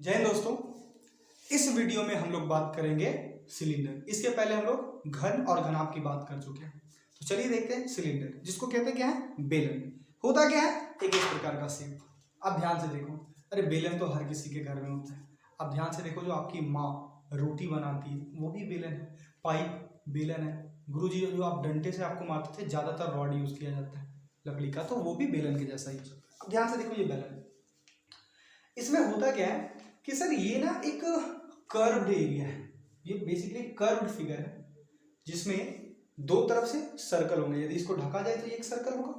जय हिंद दोस्तों। इस वीडियो में हम लोग बात करेंगे सिलेंडर। इसके पहले हम लोग घन और घनाभ की बात कर चुके हैं, तो चलिए देखते हैं सिलेंडर, जिसको कहते हैं क्या है, बेलन। होता क्या है, एक इस प्रकार का शेप। अब ध्यान से देखो, अरे बेलन तो हर किसी के घर में होता है। अब ध्यान से देखो, जो आपकी माँ रोटी बनाती है वो भी बेलन है, पाइप बेलन है, गुरुजी जो आप डंडे से आपको मारते थे, ज्यादातर रॉड यूज किया जाता है लकड़ी का, तो वो भी बेलन के जैसा ही होता है। अब ध्यान से देखो, ये बेलन, इसमें होता क्या है कि सर ये ना एक कर्व्ड एरिया है, ये बेसिकली कर्व्ड फिगर है जिसमें दो तरफ से सर्कल होंगे। यदि इसको ढका जाए तो ये एक सर्कल होगा,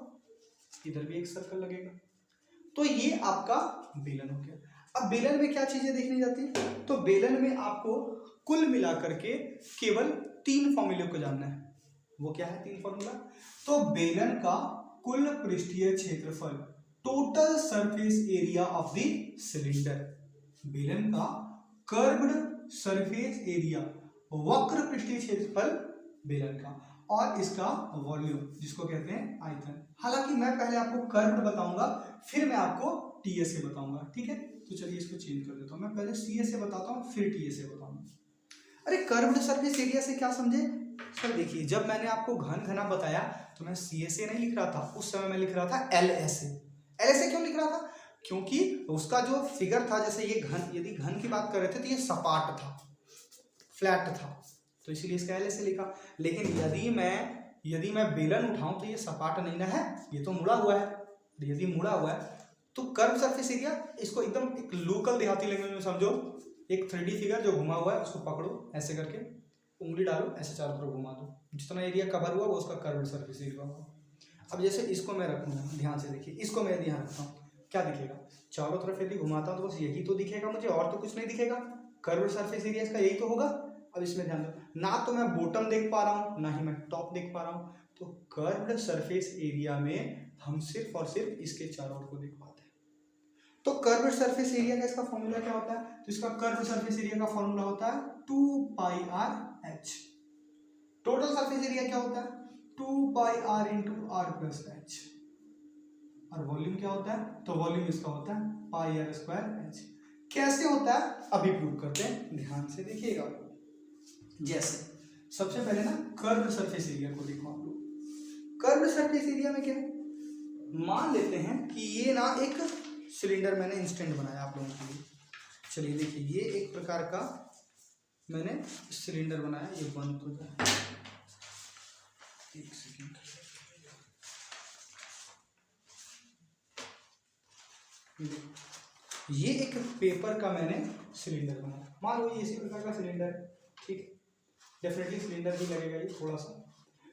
इधर भी एक सर्कल लगेगा, तो ये आपका बेलन हो गया। अब बेलन में क्या चीजें देखनी जाती है, तो बेलन में आपको कुल मिलाकर के केवल 3 फॉर्मूले को जानना है। वो क्या है 3 फॉर्मूला, तो बेलन का कुल पृष्ठीय क्षेत्रफल, total surface area of the cylinder, बेलन का कर्व्ड सरफेस एरिया, वक्र पृष्ठीय क्षेत्रफल बेलन का, और इसका वॉल्यूम जिसको कहते हैं आयतन। हालांकि मैं पहले आपको कर्व्ड बताऊंगा, फिर मैं आपको टीएसए बताऊंगा, ठीक है। तो चलिए इसको चेंज कर देता हूं, मैं पहले सीएसए बताता हूं फिर टीएसए बताऊंगा। अरे कर्व्ड सरफेस एरिया से क्या समझे सर, देखिए जब मैंने आपको घन घना बताया तो मैं सीएसए नहीं लिख रहा था, उस समय मैं लिख रहा था एलएसए। एलएसए क्यों लिख रहा था, क्योंकि उसका जो फिगर था, जैसे ये घन, यदि घन की बात कर रहे थे तो ये सपाट था, फ्लैट था, तो इसीलिए इसका एलएसए लिखा। लेकिन यदि मैं बेलन उठाऊं तो ये सपाट नहीं ना है, ये तो मुड़ा हुआ है। यदि मुड़ा हुआ है तो कर्व सरफेस एरिया, इसको एकदम एक लोकल देहाती लैंग्वेज में समझो, एक 3D फिगर जो घुमा हुआ है उसको पकड़ो, ऐसे करके उंगली डालो, ऐसे चारों तरफ घुमा दो, जितना एरिया कवर हुआ वो उसका कर्व सरफेस एरिया होगा। अब जैसे इसको मैं रखूंगा, ध्यान से देखिए, इसको मैं ध्यान रखता हूँ, क्या दिखेगा, चारों तरफ यदि घुमाता हूँ तो बस यही तो दिखेगा मुझे, और तो कुछ नहीं दिखेगा, कर्व सरफेस एरिया इसका यही तो होगा। अब इसमें ध्यान दो, ना तो मैं बॉटम देख पा रहा हूँ ना ही मैं टॉप देख पा रहा हूँ, तो कर्व्ड सरफेस एरिया में हम सिर्फ और सिर्फ इसके चारों ओर को देख पाते हैं। तो कर्व्ड सरफेस एरिया का इसका फॉर्मूला क्या होता है, तो इसका कर्व्ड सरफेस एरिया का फॉर्मूला होता है 2πr/h। टोटल सरफेस एरिया क्या होता है, 2πr × r+h, और वॉल्यूम क्या होता है, तो वॉल्यूम इसका होता है πr²h। कैसे होता है अभी प्रूव करते हैं, ध्यान से देखिएगा। जैसे सबसे पहले ना कर्व्ड सरफेस एरिया को देखो आप लोग। कर्व्ड सरफेस एरिया में क्या है, मान लेते हैं कि ये ना एक सिलेंडर मैंने इंस्टेंट बनाया आप लोगों के लिए। चलिए देखिए, ये एक प्रकार का मैंने सिलेंडर बनाया, ये बंद हो जाए, एक सेकेंड, ये एक पेपर का मैंने सिलेंडर बनाया, मान लो ये इसी प्रकार का सिलेंडर है, ठीक है, डेफिनेटली सिलेंडर भी लगेगा ये थोड़ा सा।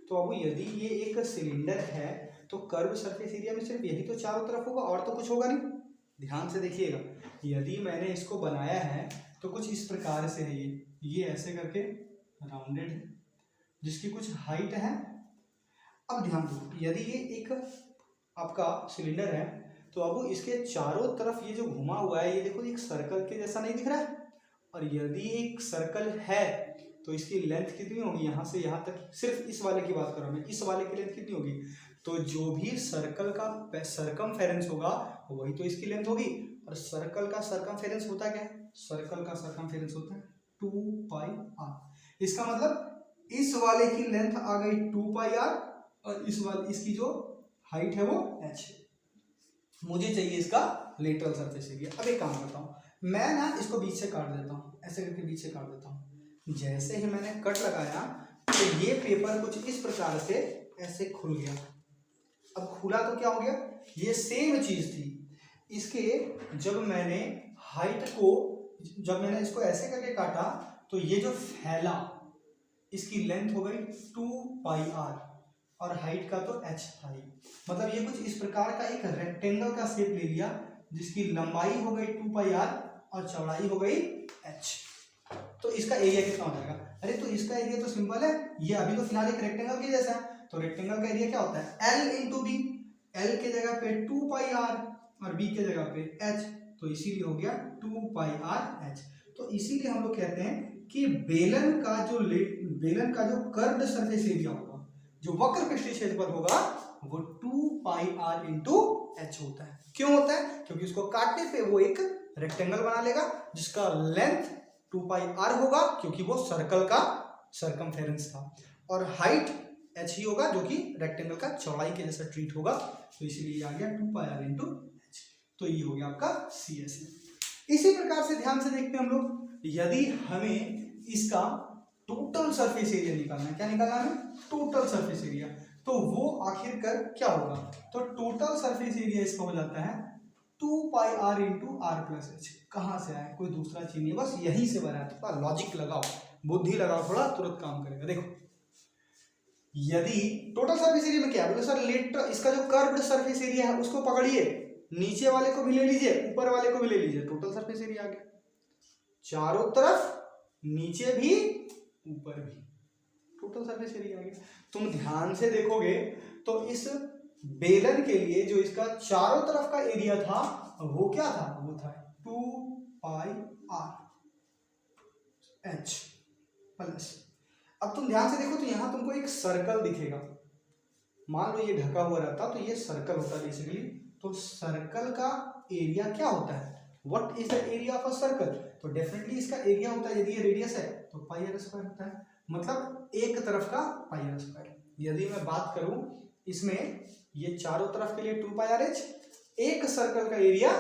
तो अब यदि ये एक सिलेंडर है तो कर्व सरफेस एरिया में सिर्फ यही तो चारों तरफ होगा, और तो कुछ होगा नहीं। ध्यान से देखिएगा, यदि मैंने इसको बनाया है तो कुछ इस प्रकार से है, ये ऐसे करके राउंडेड है, जिसकी कुछ हाइट है। अब ध्यान दो, यदि ये एक आपका सिलेंडर है तो अब इसके चारों तरफ ये जो घुमा हुआ है, ये देखो एक सर्कल के जैसा नहीं दिख रहा है, और यदि एक सर्कल है तो इसकी लेंथ कितनी होगी, यहाँ से यहाँ तक, सिर्फ इस वाले की बात कर रहा हूँ मैं, इस वाले की लेंथ कितनी होगी, तो जो भी सर्कल का सरकमफेरेंस होगा वही तो इसकी लेंथ होगी। और सर्कल का सरकमफेरेंस होता क्या है, सर्कल का सरकमफेरेंस होता है 2πr। इसका मतलब इस वाले की लेंथ आ गई 2πr, और इस वाले, इसकी जो हाइट है वो h है। मुझे चाहिए इसका लेटरल सरफेस एरिया। अब एक काम करता हूँ, मैं ना इसको बीच से काट देता हूँ, ऐसे करके बीच से काट देता हूँ। जैसे ही मैंने कट लगाया तो ये पेपर कुछ इस प्रकार से ऐसे खुल गया। अब खुला तो क्या हो गया, ये सेम चीज थी, इसके जब मैंने हाइट को, जब मैंने इसको ऐसे करके काटा तो ये जो फैला, इसकी लेंथ हो गई 2πr, और हाइट का तो h था ही। मतलब ये कुछ इस प्रकार का एक रेक्टेंगल का शेप ले लिया, जिसकी लंबाई हो गई 2πr और चौड़ाई हो गई h। तो इसका एरिया कितना हो जाएगा, अरे तो इसका एरिया तो सिंपल है, ये अभी तो फिलहाल एक रेक्टेंगल के जैसा है, तो रेक्टेंगल का एरिया क्या होता है L × b, L के जगह पे 2πr और b के जगह पे h, तो इसीलिए हो गया 2πr/h। तो इसीलिए हम लोग कहते हैं कि बेलन का जो कर्व्ड सरफेस एरिया होगा, जो वक्र पृष्ठीय क्षेत्रफल होगा, वो 2πr × h होता है। क्यों होता है, क्योंकि उसको काटने पे वो एक रेक्टेंगल बना लेगा जिसका लेंथ 2 पाई r होगा क्योंकि वो सर्कल का सर्कमफेरेंस था, और हाइट h ही होगा जो कि रेक्टेंगल का चौड़ाई के जैसा ट्रीट होगा, तो इसीलिए आ गया 2 पाई r इंटू h। तो ये हो गया आपका CS। इसी प्रकार से ध्यान से देखते हैं हम लोग, यदि हमें इसका टोटल सरफेस एरिया निकालना है, क्या निकालना है? Total surface area. तो वो आखिरकार क्या होगा? तो टोटल सरफेस एरिया इसका हो जाता है 2 pi r into R plus H. कहाँ से आया? कोई दूसरा चीज नहीं, बस यहीं से बना है। थोड़ा लॉजिक लगाओ, बुद्धि लगाओ, थोड़ा तुरंत काम करेगा। देखो, यदि टोटल सरफेस एरिया में क्या है? बोले सर लेटर इसका जो कर्व्ड सरफेस एरिया है उसको पकड़िए, नीचे वाले को भी ले लीजिए, ऊपर वाले को भी ले लीजिए, टोटल सरफेस एरिया आ गया। चारों तरफ, नीचे भी ऊपर भी, टोटल सरफेस एरिया आ गया। तुम ध्यान से देखोगे तो इस बेलन के लिए जो इसका चारों तरफ का एरिया था वो क्या था? वो था 2 पाई r h प्लस। अब तुम ध्यान से देखो तो यहां तुमको एक सर्कल दिखेगा। मान लो ये ढका हुआ रहता तो ये सर्कल होता बेसिकली। तो सर्कल का एरिया क्या होता है? What is the area of a circle? तो डेफिनेटली इसका एरिया होता है, यदि ये रेडियस है तो पाई r स्क्वायर होता है, मतलब एक तरफ का पाई r स्क्वायर। यदि मैं बात करूं इसमें, ये चारों तरफ के लिए 2 पाई r h, एक सर्कल का एरिया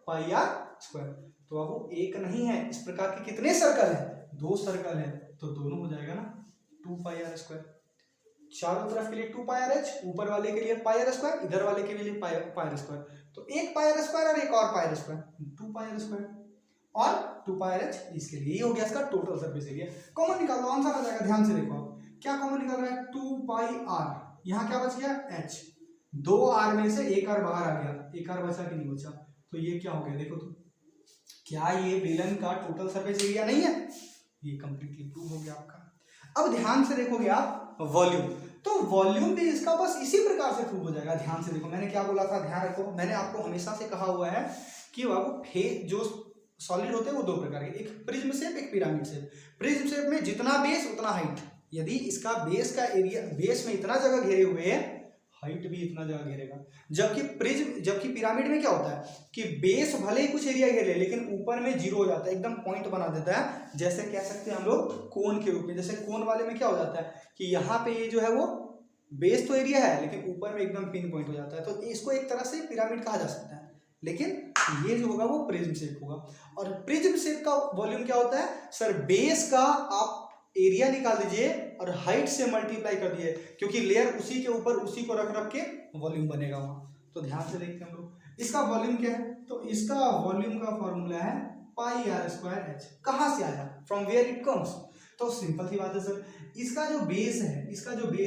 पाई r स्क्वायर। तो अब वो एक नहीं है, इस प्रकार के कितने सर्कल है? 2 सर्कल है, तो दोनों हो जाएगा ना 2 पाई r स्क्वायर। चारों तरफ के लिए 2 पाई r h, ऊपर वाले के लिए पाई r स्क्वायर, इधर वाले के लिए पाई r स्क्वायर। तो एक पाई r स्क्वायर और एक और पाई r square, 2 pi r square और 2 पाई r h इसके लिए। ये हो गया इसका टोटल सरफेस एरिया। कॉमन निकाल लो, आंसर आ जाएगा। ध्यान से देखो आप क्या कॉमन निकाल रहा है? 2 पाई r, यहाँ क्या बच गया? h। 2 r में से एक r बाहर आ गया, एक r बचा कि नहीं बचा? तो ये क्या हो गया? देखो तो, क्या ये बेलन का टोटल सरफेस एरिया नहीं है? ये कंप्लीटली प्रूव हो गया आपका। अब ध्यान से देखोगे आप वॉल्यूम, तो वॉल्यूम भी इसका बस इसी प्रकार से प्रूव हो जाएगा। ध्यान से देखो, मैंने क्या बोला था, ध्यान रखो। मैंने आपको हमेशा से कहा हुआ है कि बाबू जो सॉलिड होते हैं वो 2 प्रकार के, एक प्रिज्म शेप, एक पिरामिड शेप। प्रिज्म शेप में जितना बेस उतना हाइट। यदि इसका बेस का एरिया, बेस में इतना जगह घेरे हुए है, हाइट भी इतना जगह घेरेगा। जबकि पिरामिड में क्या होता है कि बेस भले ही कुछ एरिया घेरे लेकिन ऊपर में 0 हो जाता है, एकदम पॉइंट बना देता है। जैसे कह सकते हैं हम लोग कोन के रूप में। जैसे कोन वाले में क्या हो जाता है कि यहाँ पे ये जो है वो बेस तो एरिया है लेकिन ऊपर में एकदम पिन पॉइंट हो जाता है। तो इसको एक तरह से पिरामिड कहा जा सकता है, लेकिन ये जो होगा वो प्रिज्म शेप होगा। और प्रिज्म शेप का वॉल्यूम क्या होता है? सर बेस का आप एरिया निकाल दीजिए और हाइट से मल्टीप्लाई कर दिए, क्योंकि लेयर उसी के ऊपर उसी को रख के वॉल्यूम बनेगा वहाँ। तो ध्यान से देखते हैं हम लोग, इसका वॉल्यूम क्या है? तो इसका वॉल्यूम का फॉर्मूला है पाई r स्क्वायर h। कहाँ से आया? From where it comes? तो सिंपल सी बात है सर, इसका जो बेस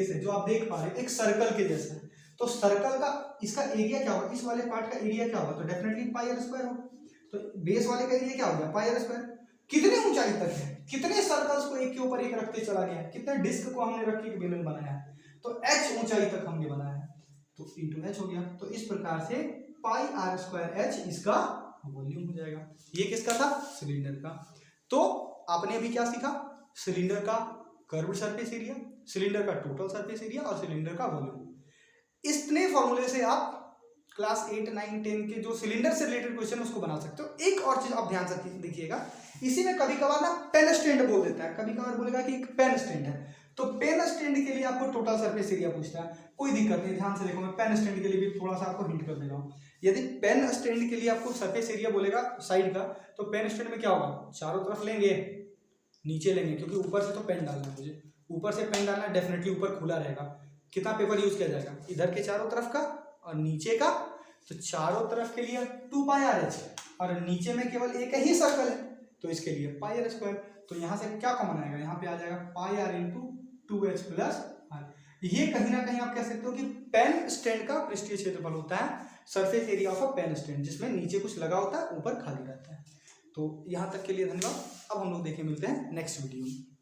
है, जो आप देख पा रहे हैं एक सर्कल के जैसा है। तो सर्कल का इसका एरिया क्या होगा? इस वाले पार्ट का एरिया क्या होगा? तो डेफिनेटली पाई r स्क्वायर होगा। तो बेस वाले का एरिया क्या हो गया? पाई r स्क्वायर। कितने ऊंचाई तक है? कितने सर्कल्स को एक के ऊपर एक रखते चला गया? कितने डिस्क को हमने रख के एक बेलन बनाया है? तो h ऊंचाई तक हमने बनाया है, तो इंटू h हो गया। तो इस प्रकार से पाई r स्क्वायर h इसका वॉल्यूम हो जाएगा। ये किसका था? सिलेंडर का। तो आपने अभी क्या सीखा? सिलेंडर का कर्व्ड सरफेस एरिया, सिलेंडर का टोटल सरफेस एरिया और सिलेंडर का वॉल्यूम। इतने फॉर्मूले से आप क्लास 8, 9, 10 के जो सिलेंडर से रिलेटेड क्वेश्चन उसको बना सकते हो। एक और चीज आप ध्यान से देखिएगा, इसी में कभी कभार ना पेन स्टैंड बोल देता है, कभी कभार बोलेगा कि एक पेन स्टैंड है। तो पेन स्टैंड के लिए आपको टोटल सरफेस एरिया पूछता है, कोई दिक्कत नहीं। ध्यान से देखो, मैं पेन स्टैंड के लिए भी थोड़ा सा आपको हिंट कर दे रहा हूँ। यदि पेन स्टैंड के लिए आपको सरफेस एरिया बोलेगा साइड का, तो पेन स्टैंड में क्या होगा? चारों तरफ लेंगे, नीचे लेंगे, क्योंकि ऊपर से तो पेन डालना है मुझे, ऊपर से पेन डालना, डेफिनेटली ऊपर खुला रहेगा। कितना पेपर यूज किया जाएगा? इधर के चारों तरफ का और नीचे का। तो चारों तरफ के लिए 2 पाई r h और नीचे में केवल एक ही सर्कल है, तो इसके लिए पाई r स्क्वायर। तो यहाँ से क्या कॉमन आएगा? यहाँ पे आ जाएगा पाई r into 2h plus r। ये कहीं ना कहीं आप कह सकते हो कि पेन स्टैंड का पृष्ठीय क्षेत्रफल होता है, surface area of a pen stand, जिसमें नीचे कुछ लगा होता है, ऊपर खाली रहता है। तो यहाँ तक के लिए धन्यवाद। अब हम लोग मिलते हैं नेक्स्ट वीडियो में।